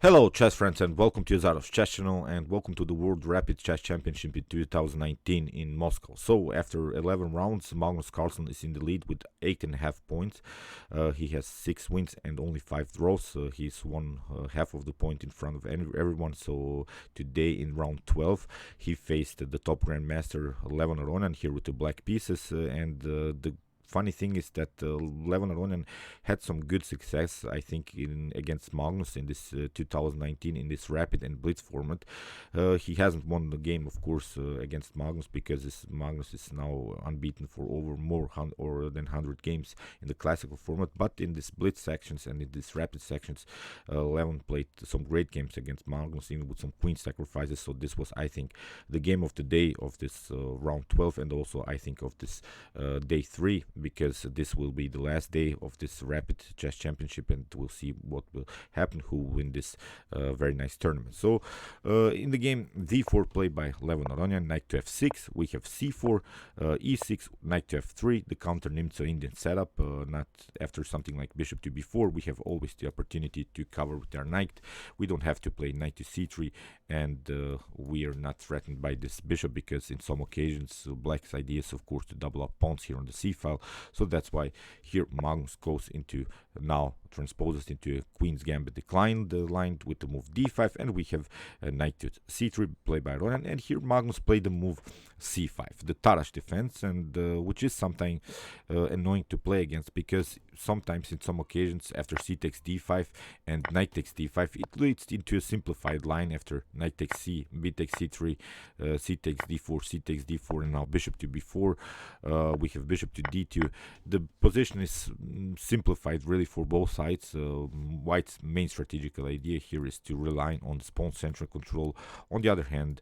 Hello, chess friends, and welcome to Jozarov's chess channel, and welcome to the World Rapid Chess Championship in 2019 in Moscow. So, after 11 rounds, Magnus Carlsen is in the lead with 8.5 points. He has 6 wins and only 5 draws. He's won half of the point in front of everyone. So, today in round 12, he faced the top grandmaster Levon Aronian here with the black pieces, and the funny thing is that Levon Aronian had some good success, I think, against Magnus in this 2019 in this rapid and blitz format. He hasn't won the game, of course, against Magnus because Magnus is now unbeaten for over than 100 games in the classical format. But in this blitz sections and in these rapid sections, Levon played some great games against Magnus, even with some queen sacrifices. So this was, I think, the game of the day of this round 12, and also I think of this day 3. Because this will be the last day of this Rapid Chess Championship, and we'll see what will happen, who will win this very nice tournament. So, in the game, d4 played by Levon Aronian, knight to f6, we have c4, e6, knight to f3, the counter Nimzo Indian setup, not after something like bishop to b4, we have always the opportunity to cover with our knight. We don't have to play knight to c3, and we are not threatened by this bishop, because in some occasions, black's idea is, of course, to double up pawns here on the c file. So that's why here Magnus goes into, now transposes into a queen's gambit decline the line with the move d5, and we have a knight to c3 played by Aronian, and here Magnus played the move c5, the Tarrasch defense, and which is something annoying to play against, because sometimes in some occasions after c takes d5 and knight takes d5, it leads into a simplified line after knight takes c, b takes c3, c takes d4, c takes d4, and now bishop to b4. We have bishop to d2. The position is simplified really for both sides. White's main strategical idea here is to rely on the pawn central control. On the other hand,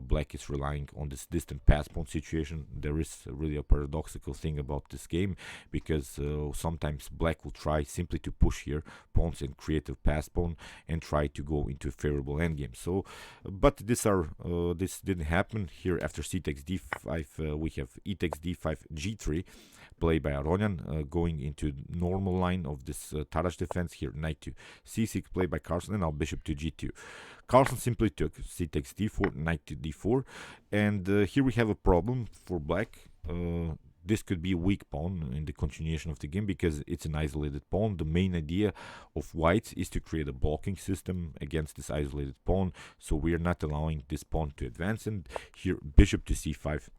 black is relying on this distant pass pawn situation. There is really a paradoxical thing about this game, because sometimes black will try simply to push here pawns and create a pass pawn and try to go into a favorable endgame. So, but this didn't happen here. After c takes d5, we have e takes d5, g3 played by Aronian, going into normal line of this Tarrasch defense. Here knight to c6 played by Carlsen, and now bishop to g2. Carlsen simply took c takes d4, knight to d4, and here we have a problem for black. This could be a weak pawn in the continuation of the game, because it's an isolated pawn. The main idea of whites is to create a blocking system against this isolated pawn, so we are not allowing this pawn to advance. And here bishop to c5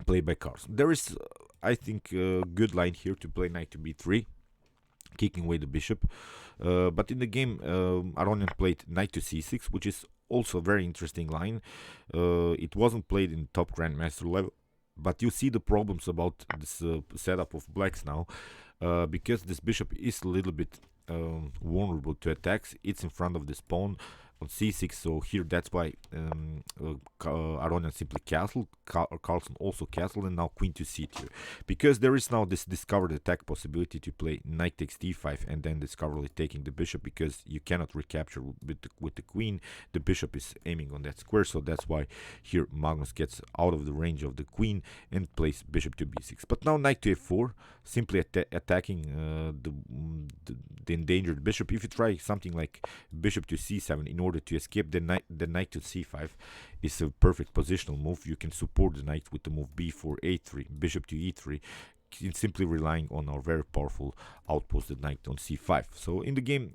played by Carlsen. There is, I think, a good line here to play knight to b3, kicking away the bishop. But in the game, Aronian played knight to c6, which is also a very interesting line. It wasn't played in top grandmaster level, but you see the problems about this setup of blacks now, because this bishop is a little bit vulnerable to attacks. It's in front of this pawn on c6, so here that's why Aronian simply castled, Carlsen also castled, and now queen to c2, because there is now this discovered attack possibility to play knight takes d5 and then discoverly taking the bishop, because you cannot recapture with the queen. The bishop is aiming on that square, so that's why here Magnus gets out of the range of the queen and plays bishop to b6. But now knight to f4, simply attacking the endangered bishop. If you try something like bishop to c7 in order to escape the knight to c5, is a perfect positional move. You can support the knight with the move b4, a3, bishop to e3, simply relying on our very powerful outposted knight on c5. So in the game,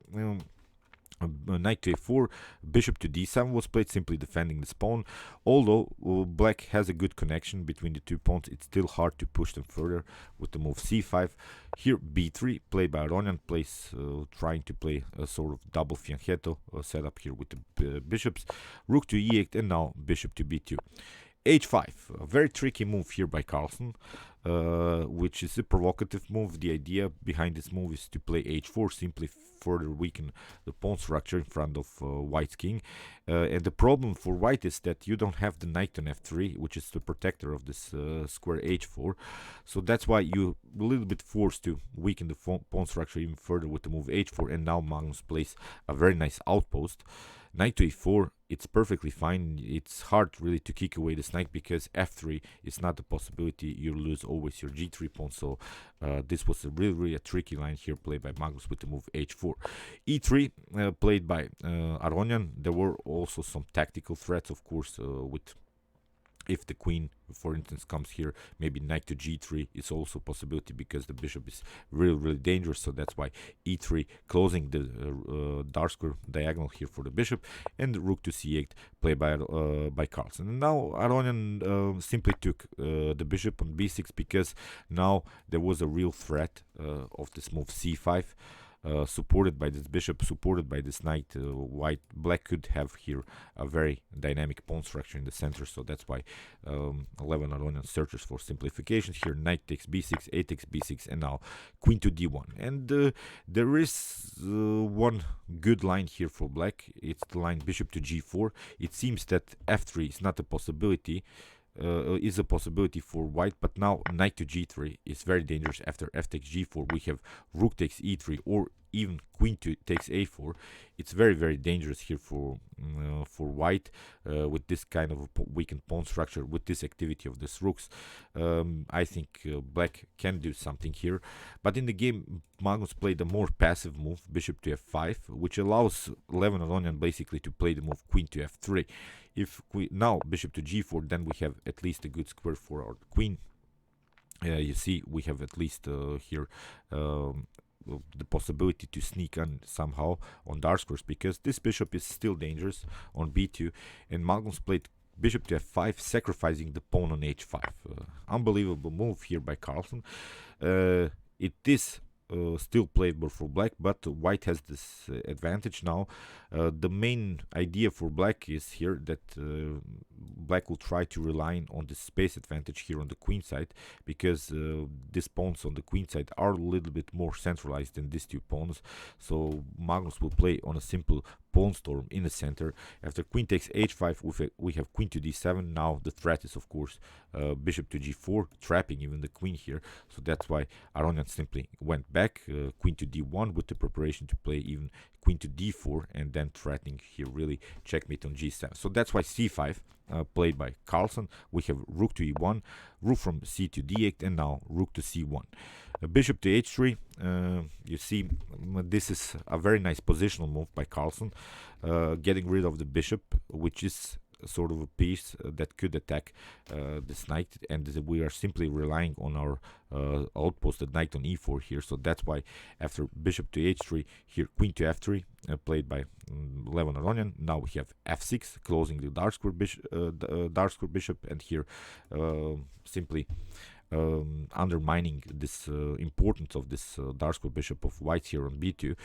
knight to a4, bishop to d7 was played, simply defending this pawn. Although black has a good connection between the two pawns, it's still hard to push them further with the move c5. Here b3 played by Aronian, plays trying to play a sort of double fianchetto setup here with the bishops. Rook to e8, and now bishop to b2. h5, a very tricky move here by Carlsen, which is a provocative move. The idea behind this move is to play h4, simply further weaken the pawn structure in front of white's king. And the problem for white is that you don't have the knight on f3, which is the protector of this square h4. So that's why you're a little bit forced to weaken the pawn structure even further with the move h4. And now Magnus plays a very nice outpost. Knight to e4 it's perfectly fine. It's hard really to kick away this knight because f3 is not a possibility. You lose always your g3 pawn. So this was a really a tricky line here played by Magnus with the move h4. e3 played by Aronian. There were also some tactical threats, of course, with if the queen, for instance, comes here, maybe knight to g3 is also a possibility because the bishop is really dangerous. So that's why e3 closing the dark square diagonal here for the bishop, and rook to c8 played by Carlsen. And now Aronian simply took the bishop on b6 because now there was a real threat of this move c5. Supported by this bishop, supported by this knight, black could have here a very dynamic pawn structure in the center. So that's why Levon Aronian searches for simplifications here. Knight takes b6, a takes b6, and now queen to d1. And there is one good line here for black. It's the line bishop to g4. It seems that f3 is not a possibility. Is a possibility for white, but now knight to g3 is very dangerous. After f takes g4, we have rook takes e3, or even queen takes a4. It's very dangerous here for white with this kind of a weakened pawn structure, with this activity of these rooks. I think black can do something here, but in the game Magnus played a more passive move, bishop to f5, which allows Levon Aronian basically to play the move queen to f3. If now bishop to g4, then we have at least a good square for our queen. You see, we have at least here the possibility to sneak on somehow on dark squares, because this bishop is still dangerous on b2, and Magnus played bishop to f5, sacrificing the pawn on h5. Unbelievable move here by Carlsen. It is still playable for black, but white has this advantage now. The main idea for black is here that black will try to rely on the space advantage here on the queen side, because these pawns on the queen side are a little bit more centralized than these two pawns. So Magnus will play on a simple pawn storm in the center. After queen takes h5, we have queen to d7. Now the threat is, of course, bishop to g4, trapping even the queen here. So that's why Aronian simply went back, queen to d1, with the preparation to play even queen to d4, and then threatening here really checkmate on g7. So that's why c5 played by Carlsen. We have rook to e1, rook from c to d8, and now rook to c1. Bishop to h3. You see, this is a very nice positional move by Carlsen, getting rid of the bishop, which is sort of a piece that could attack this knight, and we are simply relying on our outposted knight on e4 here. So that's why after bishop to h3, here queen to f3 played by Levon Aronian. Now we have f6, closing the dark square bishop, and here simply undermining this importance of this dark square bishop of white here on b2.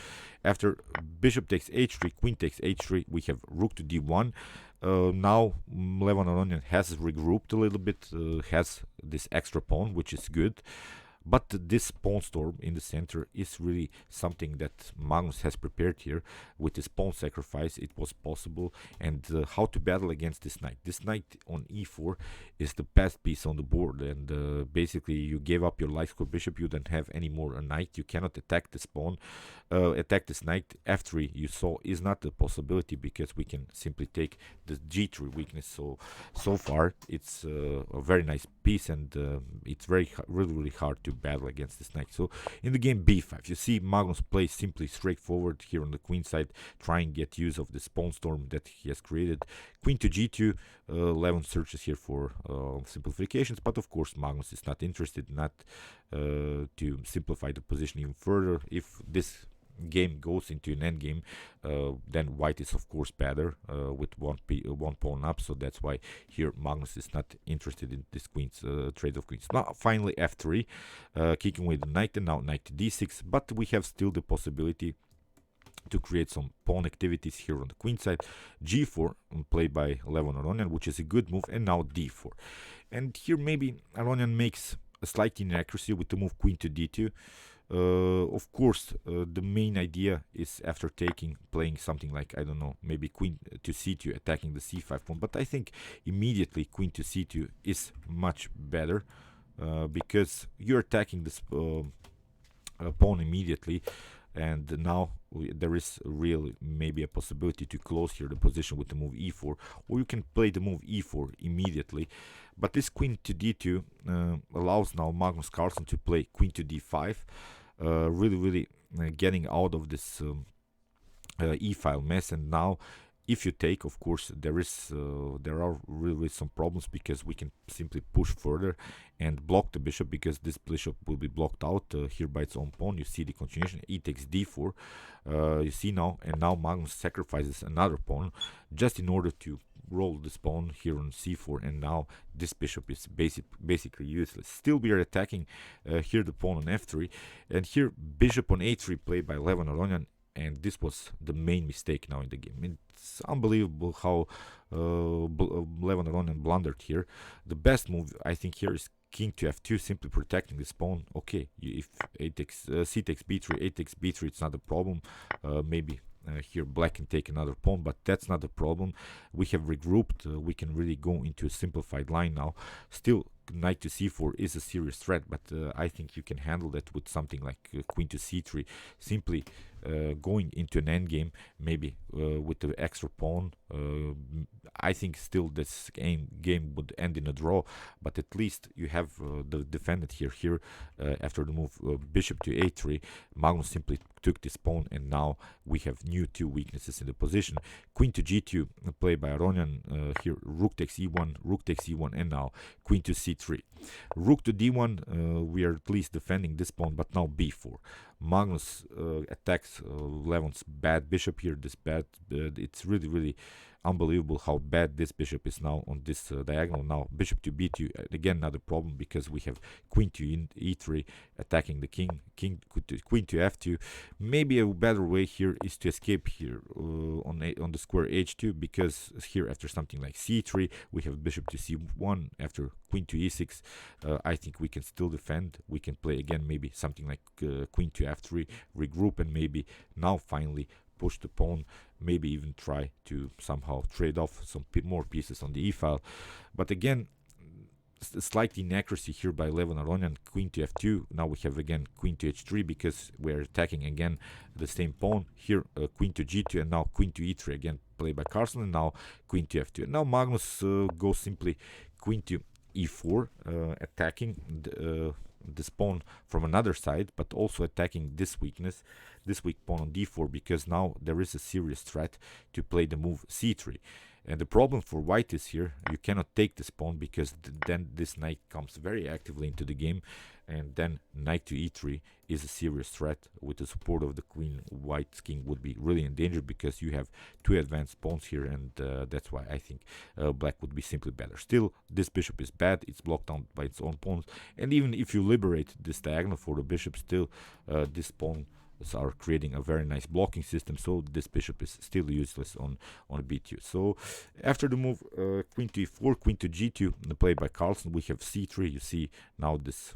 After bishop takes h3, queen takes h3, we have rook to d1. Now Levon Aronian has regrouped a little bit, has this extra pawn, which is good. But this pawn storm in the center is really something that Magnus has prepared here. With his pawn sacrifice, it was possible. And how to battle against this knight. This knight on e4 is the best piece on the board. And basically, you gave up your light square bishop. You don't have any more a knight. You cannot attack this pawn. Attack this knight. f3, you saw, is not a possibility, because we can simply take the g3 weakness. So far, it's a very nice piece, and it's really hard to battle against this knight. So in the game b5, you see Magnus plays simply straightforward here on the queen side, trying to get use of this pawn storm that he has created. Queen to g2, Levon searches here for simplifications, but of course Magnus is not interested, not to simplify the position even further. If this game goes into an endgame, then white is of course better with one pawn up. So that's why here Magnus is not interested in this queen's trade of queens. Now finally f3, kicking away the knight, and now knight to d6, but we have still the possibility to create some pawn activities here on the queen side. g4 played by Levon Aronian, which is a good move, and now d4. And here maybe Aronian makes a slight inaccuracy with the move queen to d2. Of course, the main idea is after taking, playing something like, I don't know, maybe queen to c2, attacking the c5 pawn. But I think immediately queen to c2 is much better, because you're attacking this pawn immediately. And now there is really maybe a possibility to close here the position with the move e4, or you can play the move e4 immediately. But this queen to d2 allows now Magnus Carlsen to play queen to d5, really getting out of this e-file mess. And now if you take, of course, there are really some problems, because we can simply push further and block the bishop, because this bishop will be blocked out here by its own pawn. You see the continuation, e takes d4. You see now, and now Magnus sacrifices another pawn just in order to roll this pawn here on c4, and now this bishop is basically useless. Still we are attacking here the pawn on f3, and here bishop on a3 played by Levon Aronian. And this was the main mistake now in the game. It's unbelievable how Levon Aronian blundered here. The best move, I think, here is king to f2, simply protecting this pawn. Okay, if a takes c takes b3, a takes b3, it's not a problem. Maybe here black can take another pawn, but that's not a problem. We have regrouped. We can really go into a simplified line now. Still, knight to c4 is a serious threat, but I think you can handle that with something like queen to c3, simply going into an endgame, maybe with the extra pawn. I think still this game would end in a draw, but at least you have the defendant here. After the move bishop to a3, Magnus simply took this pawn, and now we have new two weaknesses in the position. Queen to g2 played by Aronian. Here rook takes e1, rook takes e1, and now queen to c3. Rook to d1, we are at least defending this pawn, but now b4. Magnus attacks Levon's bad bishop here. It's really unbelievable how bad this bishop is now on this diagonal. Now bishop to b2, again another problem, because we have queen to e3 attacking the king, queen to f2. Maybe a better way here is to escape here on the square h2, because here after something like c3 we have bishop to c1, after queen to e6. I think we can still defend. We can play again maybe something like queen to f3, regroup, and maybe now finally push the pawn, maybe even try to somehow trade off some more pieces on the e-file. But again, slight inaccuracy here by Levon Aronian. Queen to f2. Now we have again queen to h3, because we're attacking again the same pawn. Here queen to g2, and now queen to e3 again played by Carlsen, and now queen to f2. And now Magnus goes simply queen to e4, attacking this pawn from another side, but also attacking this weak pawn on d4, because now there is a serious threat to play the move c3. And the problem for white is here you cannot take this pawn, because then this knight comes very actively into the game, and then knight to e3 is a serious threat. With the support of the queen, white's king would be really in danger, because you have two advanced pawns here, and that's why I think black would be simply better. Still, this bishop is bad. It's blocked down by its own pawns, and even if you liberate this diagonal for the bishop, still this pawn are creating a very nice blocking system, so this bishop is still useless on b2. So after the move queen to e4, queen to g2 played by Carlsen, we have c3. You see now this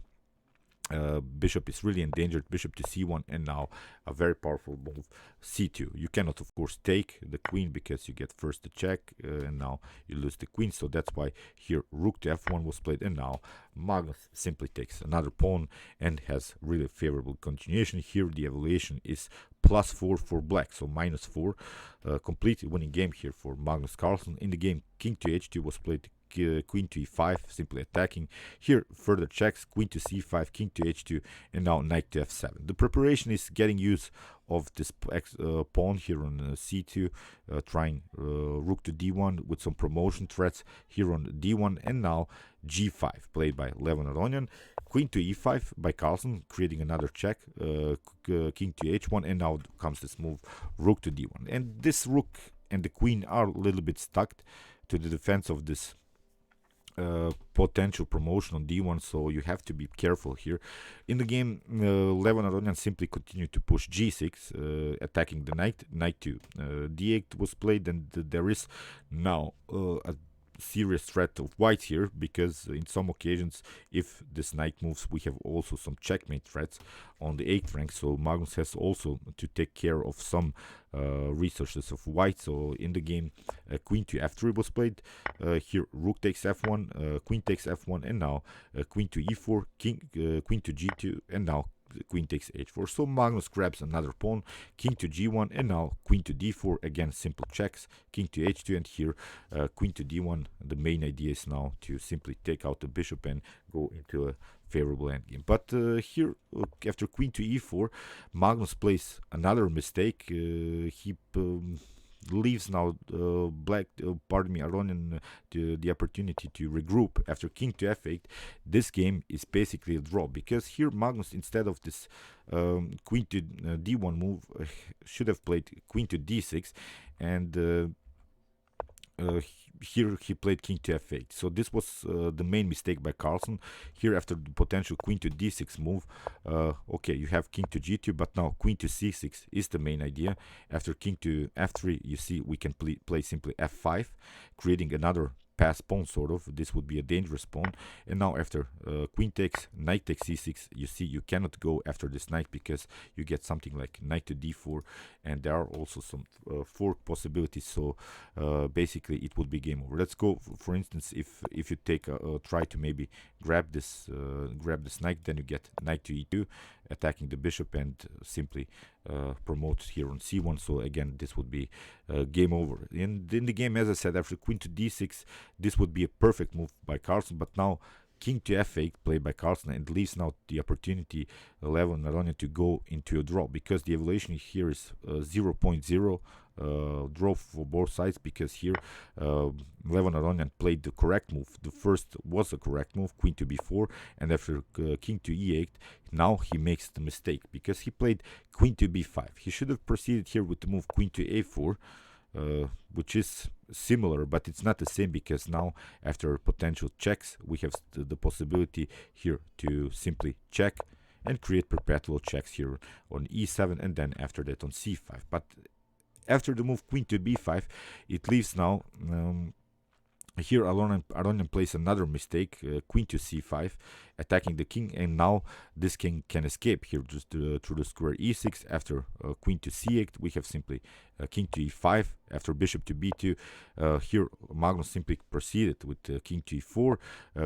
bishop is really endangered. Bishop to c1, and now a very powerful move c2. You cannot of course take the queen, because you get first the check, and now you lose the queen. So that's why here rook to f1 was played, and now Magnus simply takes another pawn and has really favorable continuation. Here the evaluation is +4 for black, so -4. Completely winning game here for Magnus Carlsen. In the game, king to h2 was played, queen to e5, simply attacking. Here further checks, queen to c5, king to h2, and now knight to f7. The preparation is getting use of this pawn here on c2, trying rook to d1 with some promotion threats here on d1, and now g5 played by Levon Aronian. Queen to e5 by Carlsen, creating another check, king to h1, and now comes this move rook to d1. And this rook and the queen are a little bit stuck to the defense of this potential promotion on d1, so you have to be careful here. In the game, Levon Aronian simply continued to push g6, attacking the knight. Knight to d8 was played, and there is now a serious threat of white here, because in some occasions, if this knight moves, we have also some checkmate threats on the 8th rank, so Magnus has also to take care of some resources of white. So in the game, queen to f3 was played. Here rook takes f1, queen takes f1, and now queen to e4, queen to g2, and now queen takes h4. So Magnus grabs another pawn, king to g1, and now queen to d4. Again, simple checks, king to h2, and here queen to d1. The main idea is now to simply take out the bishop and go into a favorable endgame. But here, after queen to e4, Magnus plays another mistake. He leaves now Aronian the opportunity to regroup. After king to f8, this game is basically a draw, because here Magnus, instead of this queen to d1 move, should have played queen to d6, and here he played king to f8. So this was the main mistake by Carlsen. Here, after the potential queen to d6 move, okay, you have king to g2, but now queen to c6 is the main idea. After king to f3, you see we can play simply f5, creating another pass pawn, sort of. This would be a dangerous pawn. And now after queen takes, knight takes c6, you see you cannot go after this knight, because you get something like knight to d4, and there are also some fork possibilities. So basically it would be game over. Let's go for instance, if you take try to maybe grab this knight, then you get knight to e2, attacking the bishop, and simply promote here on c1. So again, this would be game over. And in the game, as I said, after queen to d6, this would be a perfect move by Carlsen, but now king to f8 played by Carlsen, and leaves now the opportunity Levon Aronian to go into a draw, because the evaluation here is 0.0 draw for both sides, because here Levon Aronian played the correct move. The first was a correct move, queen to b4, and after king to e8, now he makes the mistake, because he played queen to b5. He should have proceeded here with the move queen to a4, which is similar, but it's not the same, because now after potential checks, we have the possibility here to simply check and create perpetual checks here on e7, and then after that on c5. But after the move queen to b5, it leaves now here Aronian plays another mistake, queen to c5, attacking the king, and now this king can escape here just through the square e6. After queen to c8, we have simply king to e5. After bishop to b2, here Magnus simply proceeded with king to e4,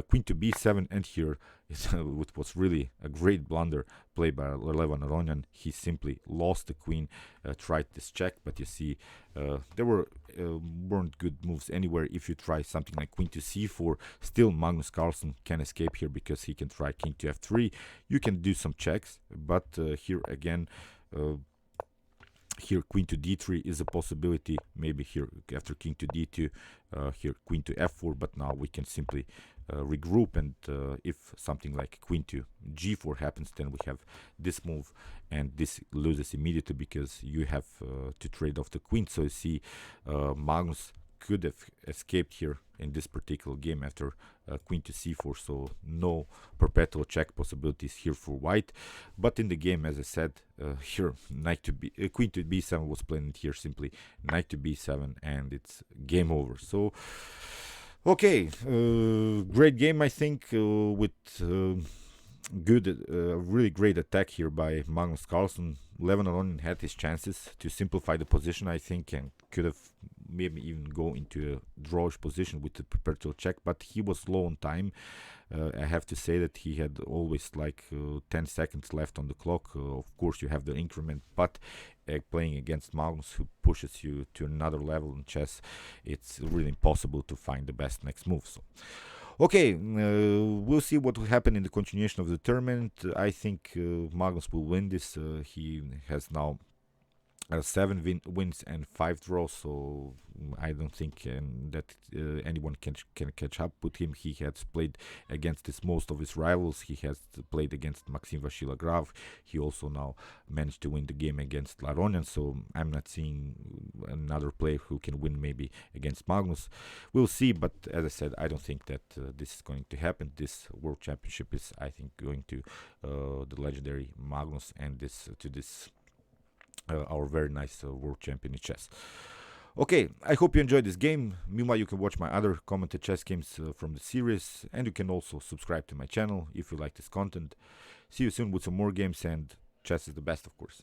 queen to b7, and here it was really a great blunder played by Levon Aronian. He simply lost the queen, tried this check, but you see there weren't good moves anywhere. If you try something like queen to c4, still Magnus Carlsen can escape here, because he can try king to f3. You can do some checks, but here again, here queen to d3 is a possibility. Maybe here after king to d2, here queen to f4, but now we can simply regroup, and if something like queen to g4 happens, then we have this move, and this loses immediately, because you have to trade off the queen. So you see Magnus could have escaped here in this particular game after queen to c4, so no perpetual check possibilities here for white. But in the game, as I said, here queen to b7 was played here, simply knight to b7, and it's game over. So okay, great game, I think, with good, really great attack here by Magnus Carlsen. Levon Aronian had his chances to simplify the position, I think, and could have maybe even go into a drawish position with the perpetual check, but he was low on time. I have to say that he had always like 10 seconds left on the clock. Of course, you have the increment, but playing against Magnus, who pushes you to another level in chess, it's really impossible to find the best next move. So okay, we'll see what will happen in the continuation of the tournament. I think Magnus will win this. He has now 7 wins and 5 draws, so I don't think that anyone can catch up with him. He has played against most of his rivals. He has played against Maxime Vachier-Lagrave. He also now managed to win the game against Aronian, so I'm not seeing another player who can win maybe against Magnus. We'll see, but as I said, I don't think that this is going to happen. This World Championship is, I think, going to the legendary Magnus, and our very nice world champion in chess. Okay, I hope you enjoyed this game. Meanwhile, you can watch my other commented chess games from the series, and you can also subscribe to my channel if you like this content. See you soon with some more games, and chess is the best, of course.